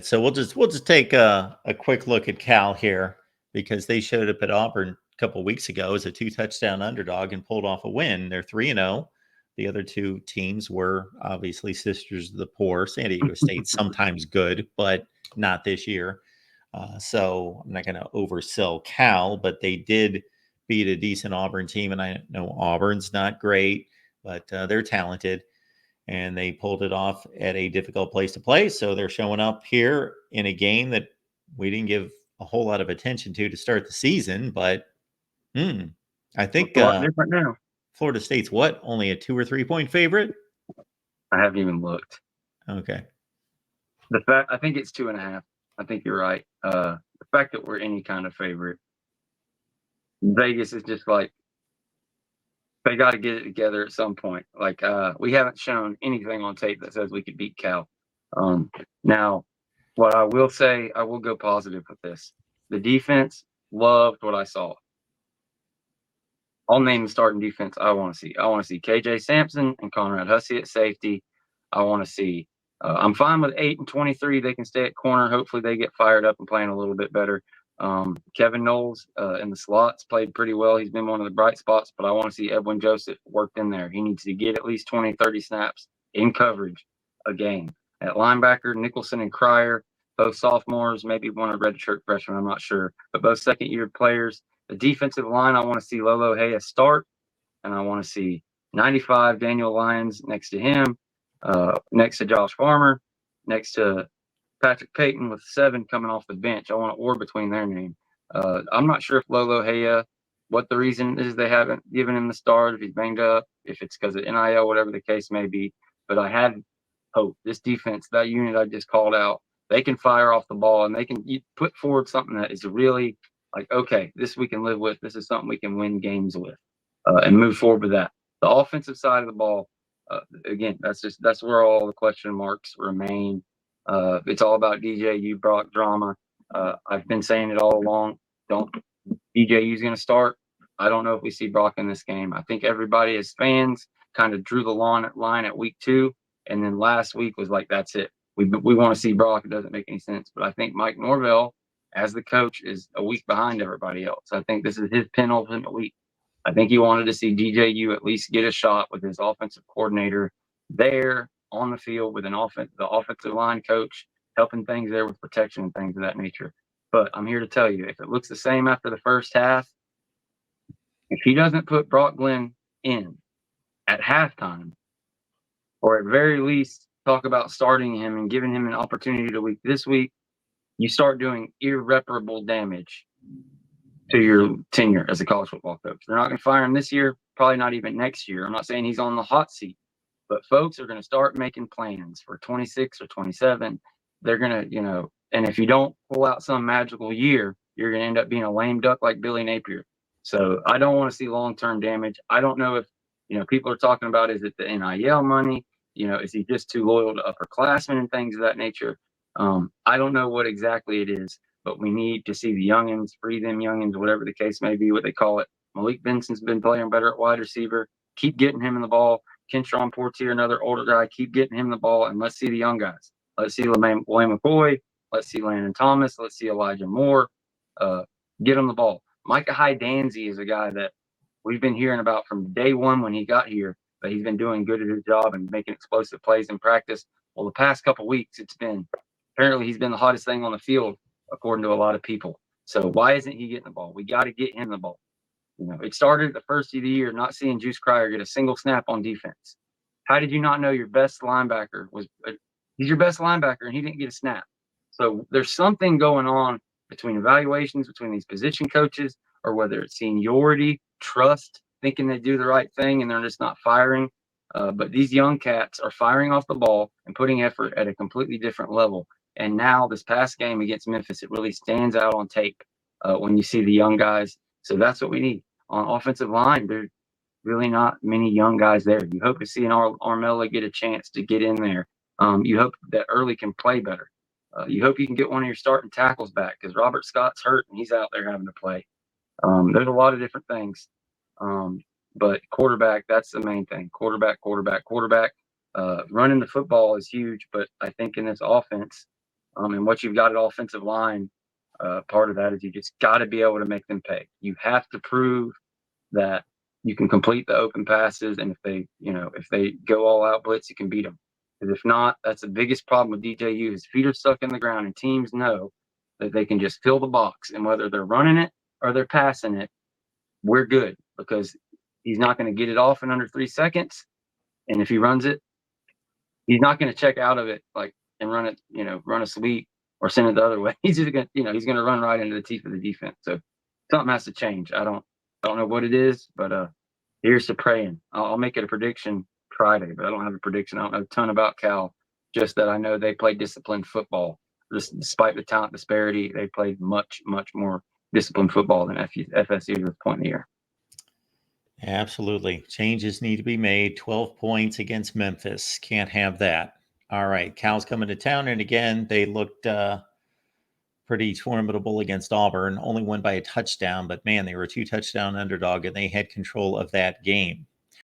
So we'll just take a quick look at Cal here because they showed up at Auburn a couple weeks ago as a 2-touchdown underdog and pulled off a win. They're 3-0. The other two teams were obviously Sisters of the Poor. San Diego State sometimes good, but not this year. So I'm not going to oversell Cal, but they did beat a decent Auburn team, and I know Auburn's not great, but they're talented. And they pulled it off at a difficult place to play. So they're showing up here in a game that we didn't give a whole lot of attention to start the season. But I think it's a lot different now. Florida State's what? Only a 2 or 3 point favorite? I haven't even looked. Okay. I think it's 2.5. I think you're right. The fact that we're any kind of favorite, Vegas is just like, they got to get it together at some point. Like, we haven't shown anything on tape that says we could beat Cal. Now, what I will say, I will go positive with this. The defense, loved what I saw. I'll name the starting defense I want to see. I want to see KJ Sampson and Conrad Hussey at safety. I want to see. I'm fine with 8 and 23. They can stay at corner. Hopefully, they get fired up and playing a little bit better. Kevin Knowles in the slots played pretty well. He's been one of the bright spots, but I want to see Edwin Joseph worked in there. He needs to get at least 20, 30 snaps in coverage a game. At linebacker, Nicholson and Cryer, both sophomores, maybe one a redshirt freshman, I'm not sure, but both second-year players. The defensive line, I want to see Lolo Hayes start, and I want to see 95 Daniel Lyons next to him, next to Josh Farmer, next to Patrick Payton with 7 coming off the bench. I want an or between their name. I'm not sure if Lolo Haya, what the reason is they haven't given him the start, if he's banged up, if it's because of NIL, whatever the case may be. But I had hope. This defense, that unit I just called out, they can fire off the ball and they can put forward something that is really like, okay, this we can live with. This is something we can win games with and move forward with that. The offensive side of the ball, again, that's where all the question marks remain. It's all about DJU, Brock drama. I've been saying it all along. DJU's going to start. I don't know if we see Brock in this game. I think everybody as fans kind of drew the line at week 2. And then last week was like, that's it. We want to see Brock. It doesn't make any sense. But I think Mike Norvell, as the coach, is a week behind everybody else. I think this is his penultimate week. I think he wanted to see DJU at least get a shot with his offensive coordinator there on the field with the offensive line coach, helping things there with protection and things of that nature. But I'm here to tell you, if it looks the same after the first half, if he doesn't put Brock Glenn in at halftime, or at very least talk about starting him and giving him an opportunity this week, you start doing irreparable damage to your tenure as a college football coach. They're not going to fire him this year, probably not even next year. I'm not saying he's on the hot seat, but folks are going to start making plans for 26 or 27. They're going to, and if you don't pull out some magical year, you're going to end up being a lame duck like Billy Napier. So I don't want to see long-term damage. I don't know if, people are talking about, is it the NIL money? Is he just too loyal to upperclassmen and things of that nature? I don't know what exactly it is, but we need to see the youngins, free them youngins, whatever the case may be, what they call it. Malik Benson's been playing better at wide receiver. Keep getting him in the ball. Kentron Portier, another older guy, keep getting him the ball, and let's see the young guys. Let's see William McCoy. Let's see Landon Thomas. Let's see Elijah Moore. Get him the ball. Micah Hyde-Danzy is a guy that we've been hearing about from day one when he got here, but he's been doing good at his job and making explosive plays in practice. Well, the past couple of weeks, apparently he's been the hottest thing on the field, according to a lot of people. So why isn't he getting the ball? We got to get him the ball. It started the first of the year not seeing Juice Cryer get a single snap on defense. How did you not know your best linebacker he's your best linebacker and he didn't get a snap? So there's something going on between evaluations, between these position coaches, or whether it's seniority, trust, thinking they do the right thing and they're just not firing. But these young cats are firing off the ball and putting effort at a completely different level. And now this past game against Memphis, it really stands out on tape when you see the young guys. So that's what we need. On offensive line, there's really not many young guys there. You hope to see an Armella get a chance to get in there. You hope that Early can play better. You hope you can get one of your starting tackles back because Robert Scott's hurt and he's out there having to play. There's a lot of different things. But quarterback, that's the main thing. Quarterback. Running the football is huge, but I think in this offense, And what you've got at offensive line, part of that is you just got to be able to make them pay. You have to prove that you can complete the open passes, and if they go all out blitz, you can beat them. Because if not, that's the biggest problem with DJU. His feet are stuck in the ground, and teams know that they can just fill the box, and whether they're running it or they're passing it, we're good because he's not going to get it off in under 3 seconds. And if he runs it, he's not going to check out of it and run it, run a sweep or send it the other way. He's just going to, he's going to run right into the teeth of the defense. So something has to change. I don't know what it is, but here's to praying. I'll make it a prediction Friday, but I don't have a prediction. I don't know a ton about Cal, just that I know they play disciplined football. Despite the talent disparity, they played much, much more disciplined football than FSU at this point in the year. Absolutely. Changes need to be made. 12 points against Memphis. Can't have that. All right. Cal's coming to town. And again, they looked pretty formidable against Auburn. Only won by a touchdown, but man, they were a 2-touchdown underdog and they had control of that game.